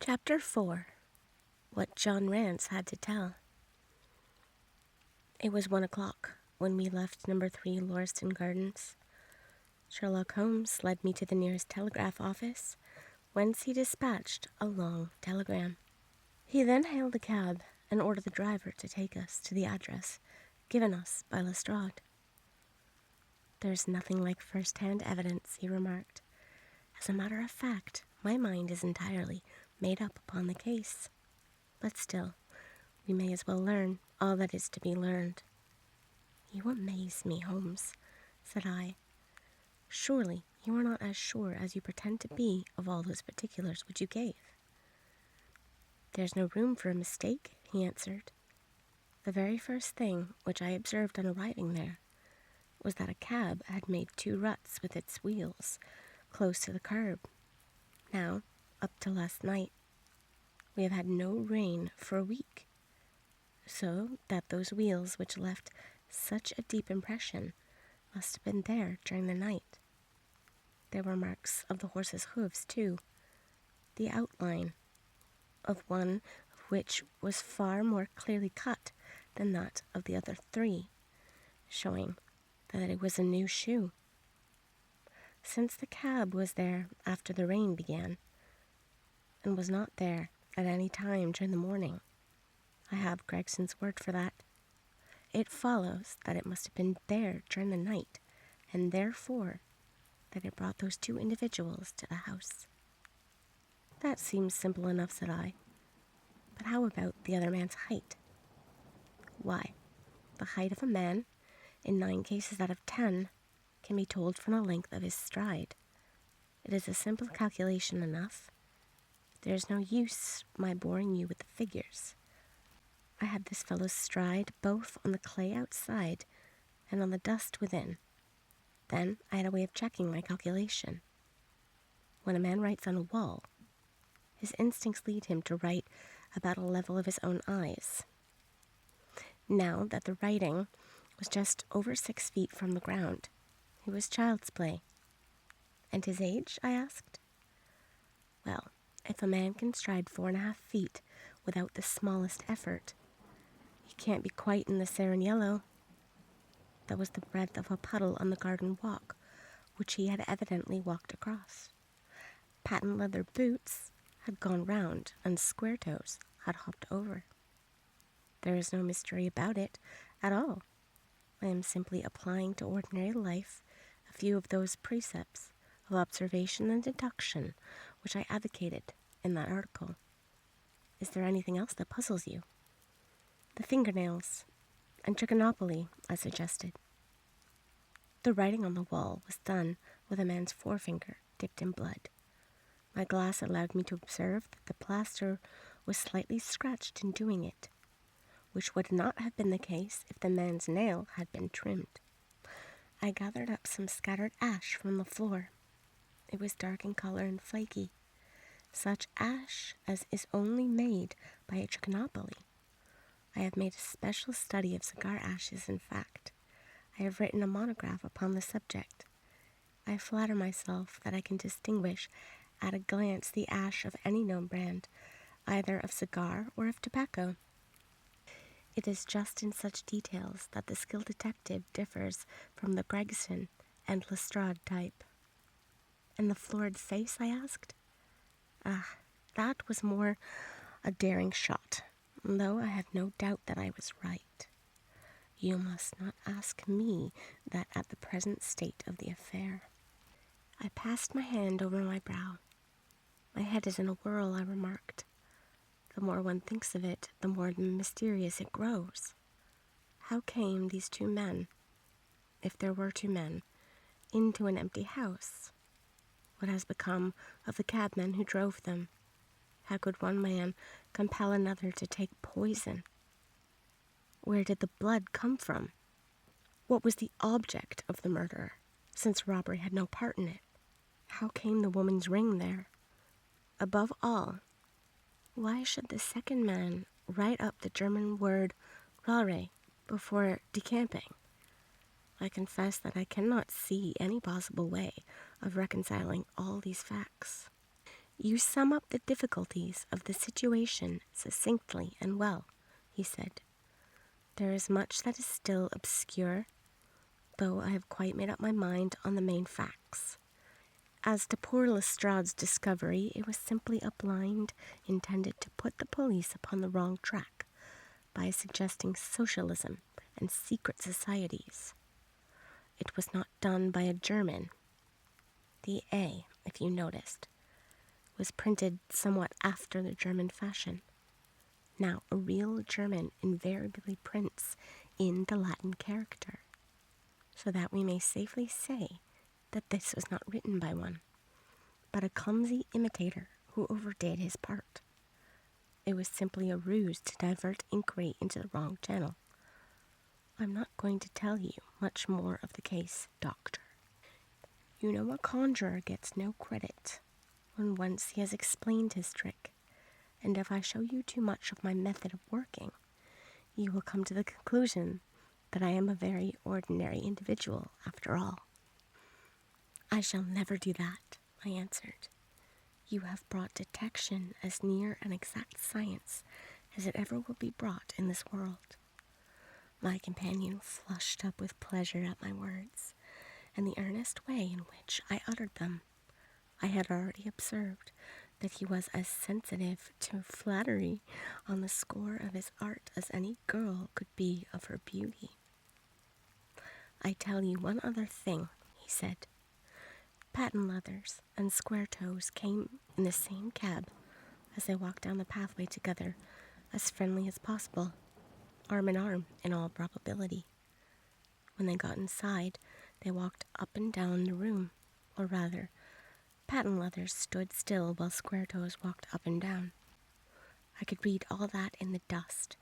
Chapter 4. What John Rance Had to Tell. It was 1 o'clock when we left number 3 Lauriston Gardens. Sherlock Holmes led me to the nearest telegraph office, whence he dispatched a long telegram. He then hailed a cab and ordered the driver to take us to the address given us by Lestrade. "There's nothing like first-hand evidence," he remarked. "As a matter of fact, my mind is entirely made up upon the case. But still, we may as well learn all that is to be learned." "You amaze me, Holmes," said I. "Surely you are not as sure as you pretend to be of all those particulars which you gave." "There's no room for a mistake," he answered. "The very first thing which I observed on arriving there was that a cab had made 2 ruts with its wheels close to the curb. Now, up to last night, we have had no rain for a week, so that those wheels which left such a deep impression must have been there during the night. There were marks of the horse's hooves, too, the outline of one of which was far more clearly cut than that of the other 3, showing that it was a new shoe. Since the cab was there after the rain began, and was not there at any time during the morning, I have Gregson's word for that, it follows that it must have been there during the night, and therefore that it brought those 2 individuals to the house." "That seems simple enough," said I. "But how about the other man's height?" "Why, the height of a man, in 9 cases out of 10, can be told from the length of his stride. It is a simple calculation enough. There is no use my boring you with the figures. I had this fellow's stride both on the clay outside and on the dust within. Then I had a way of checking my calculation. When a man writes on a wall, his instincts lead him to write about a level of his own eyes. Now that the writing was just over 6 feet from the ground, it was child's play." "And his age?" I asked. "Well, if a man can stride 4.5 feet without the smallest effort, he can't be quite in the sarin yellow." That was the breadth of a puddle on the garden walk, which he had evidently walked across. Patent leather boots had gone round, and square toes had hopped over. There is no mystery about it at all. I am simply applying to ordinary life a few of those precepts of observation and deduction which I advocated in that article. Is there anything else that puzzles you?" "The fingernails and trichinopoly," I suggested. "The writing on the wall was done with a man's forefinger dipped in blood. My glass allowed me to observe that the plaster was slightly scratched in doing it, which would not have been the case if the man's nail had been trimmed. I gathered up some scattered ash from the floor. It was dark in color and flaky, such ash as is only made by a trichinopoly. I have made a special study of cigar ashes, in fact. I have written a monograph upon the subject. I flatter myself that I can distinguish at a glance the ash of any known brand, either of cigar or of tobacco. It is just in such details that the skilled detective differs from the Gregson and Lestrade type." "And the florid face?" I asked. "Ah, that was more a daring shot, though I have no doubt that I was right. You must not ask me that at the present state of the affair." I passed my hand over my brow. "My head is in a whirl," I remarked. "The more one thinks of it, the more mysterious it grows. How came these 2 men, if there were 2 men, into an empty house? What has become of the cabman who drove them? How could one man compel another to take poison? Where did the blood come from? What was the object of the murder, since robbery had no part in it? How came the woman's ring there? Above all, why should the second man write up the German word Rare before decamping? I confess that I cannot see any possible way of reconciling all these facts." You sum up the difficulties of the situation succinctly and well, he said. There is much that is still obscure, though I have quite made up my mind on the main facts. As to poor Lestrade's discovery, it was simply a blind intended to put the police upon the wrong track by suggesting socialism and secret societies. It was not done by a German. The A, if you noticed, was printed somewhat after the German fashion. Now, a real German invariably prints in the Latin character, so that we may safely say that this was not written by one, but a clumsy imitator who overdid his part. It was simply a ruse to divert inquiry into the wrong channel. I'm not going to tell you much more of the case, Doctor. You know a conjurer gets no credit when once he has explained his trick, and if I show you too much of my method of working, you will come to the conclusion that I am a very ordinary individual after all. I shall never do that, I answered. You have brought detection as near an exact science as it ever will be brought in this world. My companion flushed up with pleasure at my words, and the earnest way in which I uttered them. I had already observed that he was as sensitive to flattery on the score of his art as any girl could be of her beauty. I tell you one other thing, he said. Patent leathers and square toes came in the same cab as they walked down the pathway together, as friendly as possible, arm in arm in all probability. When they got inside, they walked up and down the room, or rather, Patent Leathers stood still while Square Toes walked up and down. I could read all that in the dust,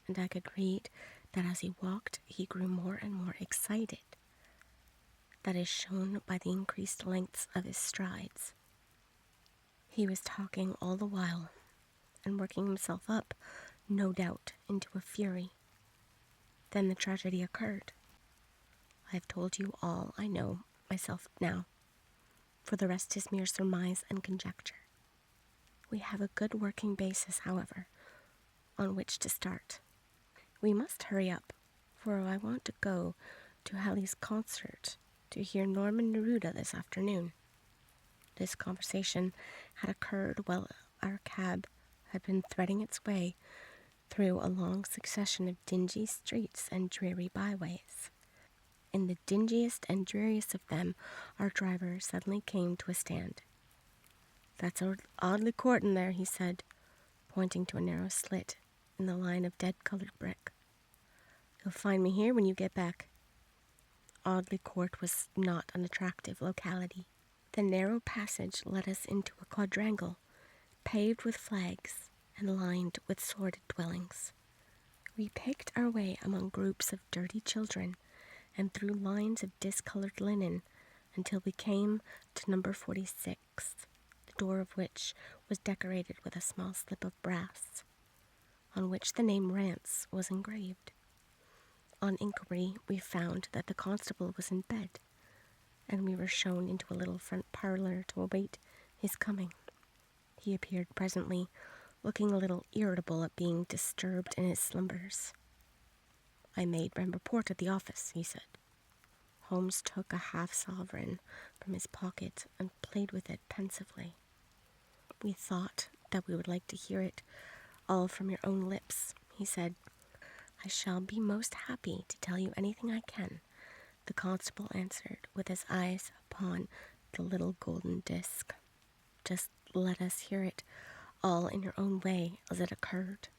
and I could read that as he walked, he grew more and more excited. That is shown by the increased lengths of his strides. He was talking all the while, and working himself up, no doubt, into a fury. Then the tragedy occurred. I have told you all I know myself now. For the rest is mere surmise and conjecture. We have a good working basis, however, on which to start. We must hurry up, for I want to go to Halley's concert to hear Norman Neruda this afternoon. This conversation had occurred while our cab had been threading its way through a long succession of dingy streets and dreary byways. In the dingiest and dreariest of them, our driver suddenly came to a stand. "That's oddly courtin' there," he said, pointing to a narrow slit in the line of dead-colored brick. "You'll find me here when you get back." Audley Court was not an attractive locality. The narrow passage led us into a quadrangle, paved with flags and lined with sordid dwellings. We picked our way among groups of dirty children and through lines of discolored linen until we came to number 46, the door of which was decorated with a small slip of brass, on which the name Rance was engraved. On inquiry, we found that the constable was in bed, and we were shown into a little front parlor to await his coming. He appeared presently, looking a little irritable at being disturbed in his slumbers. "I made my report at the office," he said. Holmes took a half-sovereign from his pocket and played with it pensively. "We thought that we would like to hear it all from your own lips," he said. "I shall be most happy to tell you anything I can," the constable answered, with his eyes upon the little golden disc. "Just let us hear it all in your own way as it occurred."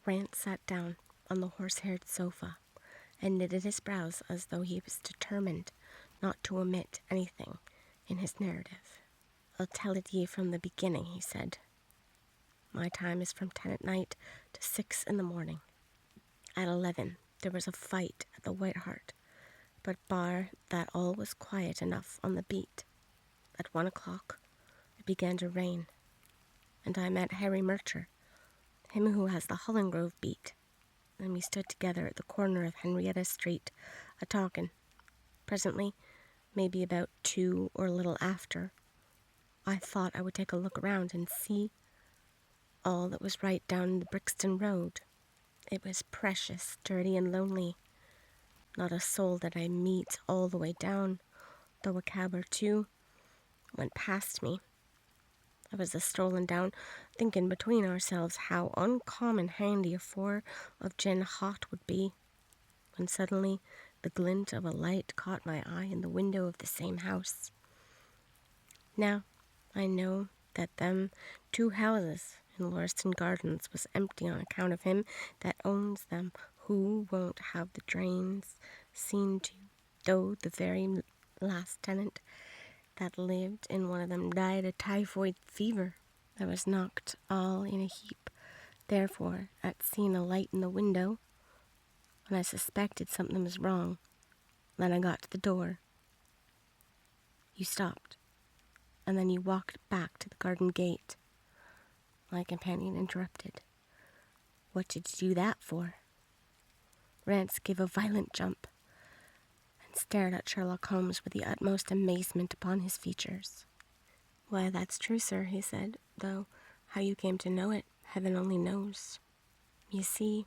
Rance sat down on the horse-haired sofa and knitted his brows as though he was determined not to omit anything in his narrative. "I'll tell it ye from the beginning," he said. "My time is from 10 at night to 6 in the morning. At 11 there was a fight at the White Hart, but bar that all was quiet enough on the beat. At 1 o'clock it began to rain, and I met Harry Murcher, him who has the Hollingrove beat, and we stood together at the corner of Henrietta Street, a-talkin'. Presently, maybe about 2 or a little after, I thought I would take a look around and see all that was right down the Brixton Road. It was precious, dirty and lonely. Not a soul did I meet all the way down, though a cab or two went past me. I was a-strolling down, thinking between ourselves how uncommon handy a 4 of gin hot would be, when suddenly the glint of a light caught my eye in the window of the same house. Now, I know that them 2 houses in Lauriston Gardens was empty on account of him that owns them, who won't have the drains seen to, though the very last tenant that lived in one of them died of typhoid fever. I was knocked all in a heap, therefore, at seeing a light in the window, when I suspected something was wrong. Then I got to the door. You stopped, and then you walked back to the garden gate. My companion interrupted. What did you do that for? Rance gave a violent jump and stared at Sherlock Holmes with the utmost amazement upon his features. Why, that's true, sir, he said, though how you came to know it, heaven only knows. You see,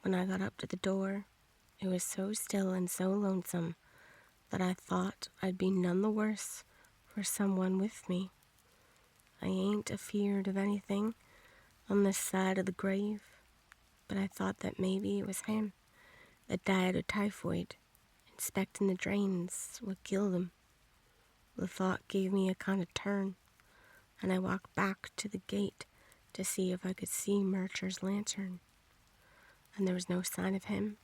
when I got up to the door, it was so still and so lonesome that I thought I'd be none the worse for someone with me. I ain't afeard of anything on this side of the grave, but I thought that maybe it was him that died of typhoid. Inspecting the drains would kill them. The thought gave me a kind of turn, and I walked back to the gate to see if I could see Murcher's lantern. And there was no sign of him,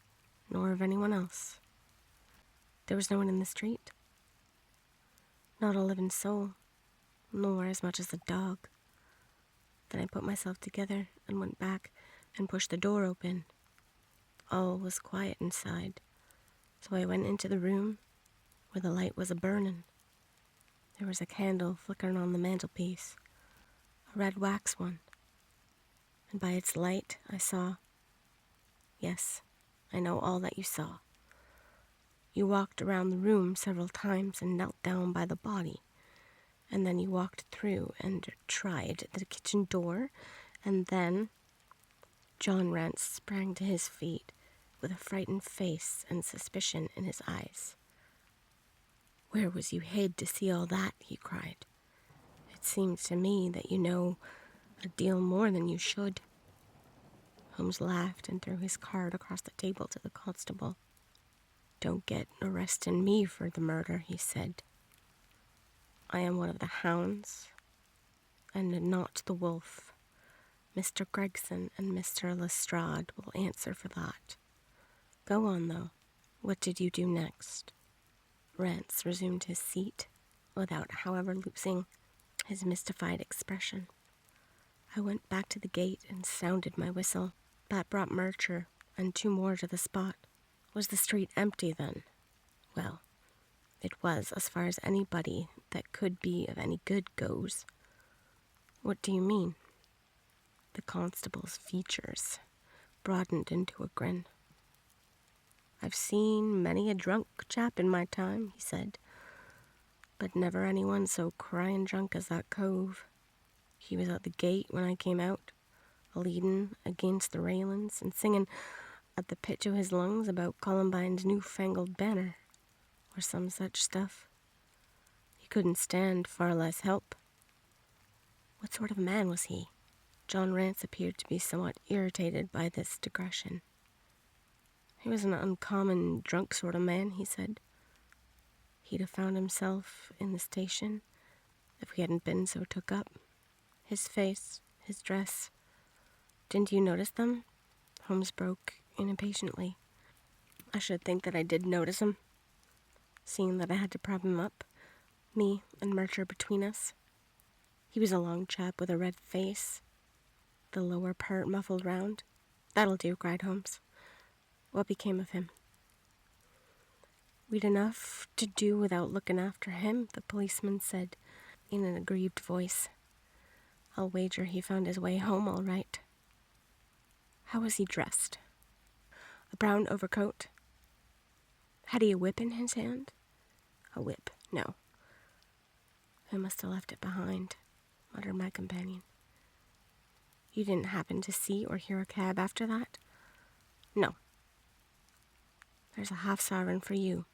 nor of anyone else. There was no one in the street. Not a living soul, nor as much as a dog. Then I put myself together and went back and pushed the door open. All was quiet inside, so I went into the room where the light was a-burning. There was a candle flickering on the mantelpiece, a red wax one, and by its light I saw. Yes, I know all that you saw. You walked around the room several times and knelt down by the body, and then you walked through and tried the kitchen door, and then... John Rance sprang to his feet with a frightened face and suspicion in his eyes. Where was you hid to see all that? He cried. It seems to me that you know a deal more than you should. Holmes laughed and threw his card across the table to the constable. Don't get arresting me for the murder, he said. I am one of the hounds, and not the wolf. Mr. Gregson and Mr. Lestrade will answer for that. Go on, though. What did you do next? Rance resumed his seat, without, however, losing his mystified expression. I went back to the gate and sounded my whistle. That brought Murcher and 2 more to the spot. Was the street empty, then? Well, it was, as far as anybody that could be of any good goes. What do you mean? The constable's features broadened into a grin. I've seen many a drunk chap in my time, he said, but never anyone so crying drunk as that cove. He was at the gate when I came out, a-leaning against the railings and singing at the pitch of his lungs about Columbine's newfangled banner, or some such stuff. He couldn't stand, far less help. What sort of man was he? John Rance appeared to be somewhat irritated by this digression. He was an uncommon drunk sort of man, he said. He'd have found himself in the station if we hadn't been so took up. His face, his dress. Didn't you notice them? Holmes broke in impatiently. I should think that I did notice him, seeing that I had to prop him up, me and Murcher between us. He was a long chap with a red face, the lower part muffled round. That'll do, cried Holmes. What became of him? We'd enough to do without looking after him, the policeman said in an aggrieved voice. I'll wager he found his way home all right. How was he dressed? A brown overcoat? Had he a whip in his hand? A whip, no. I must have left it behind, muttered my companion. You didn't happen to see or hear a cab after that? No. There's a half-sovereign for you,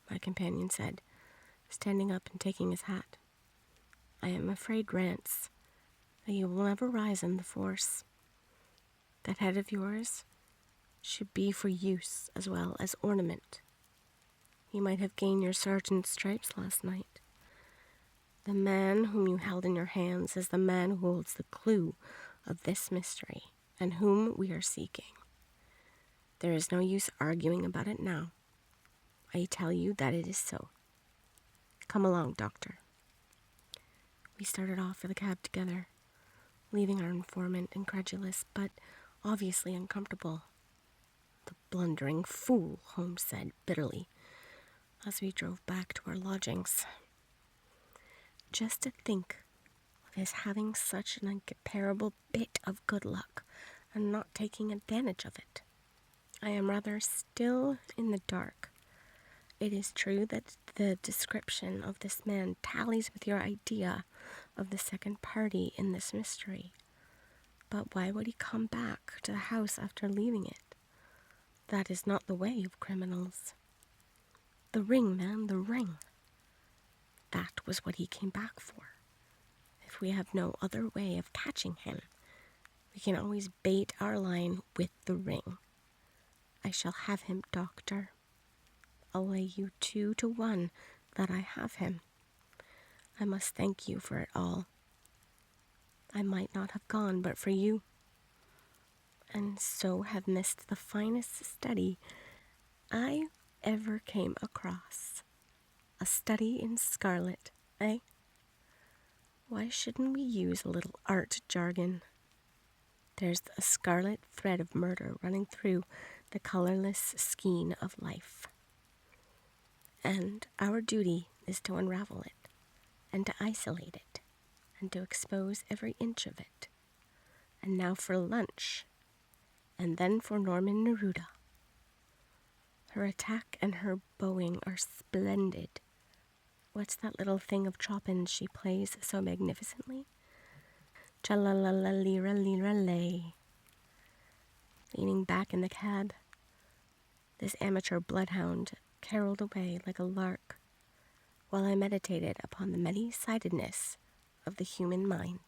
my companion said, standing up and taking his hat. I am afraid, Rance, that you will never rise in the force. That head of yours should be for use as well as ornament. You might have gained your sergeant's stripes last night. The man whom you held in your hands is the man who holds the clue of this mystery and whom we are seeking. There is no use arguing about it now. I tell you that it is so. Come along, Doctor. We started off for the cab together, leaving our informant incredulous, but obviously uncomfortable. The blundering fool, Holmes said bitterly, as we drove back to our lodgings. Just to think of his having such an incomparable bit of good luck and not taking advantage of it. I am rather still in the dark. It is true that the description of this man tallies with your idea of the second party in this mystery. But why would he come back to the house after leaving it? That is not the way of criminals. The ring, man, the ring. That was what he came back for. If we have no other way of catching him, we can always bait our line with the ring. I shall have him, Doctor. I'll lay you 2-1 that I have him. I must thank you for it all. I might not have gone but for you, and so have missed the finest study I ever came across. A study in Scarlet, eh? Why shouldn't we use a little art jargon? There's a scarlet thread of murder running through the colorless skein of life. And our duty is to unravel it, and to isolate it, and to expose every inch of it. And now for lunch, and then for Norman Neruda. Her attack and her bowing are splendid. What's that little thing of Chopin's she plays so magnificently? Cha-la-la-la-lira-lira-lay. Leaning back in the cab, this amateur bloodhound caroled away like a lark, while I meditated upon the many-sidedness of the human mind.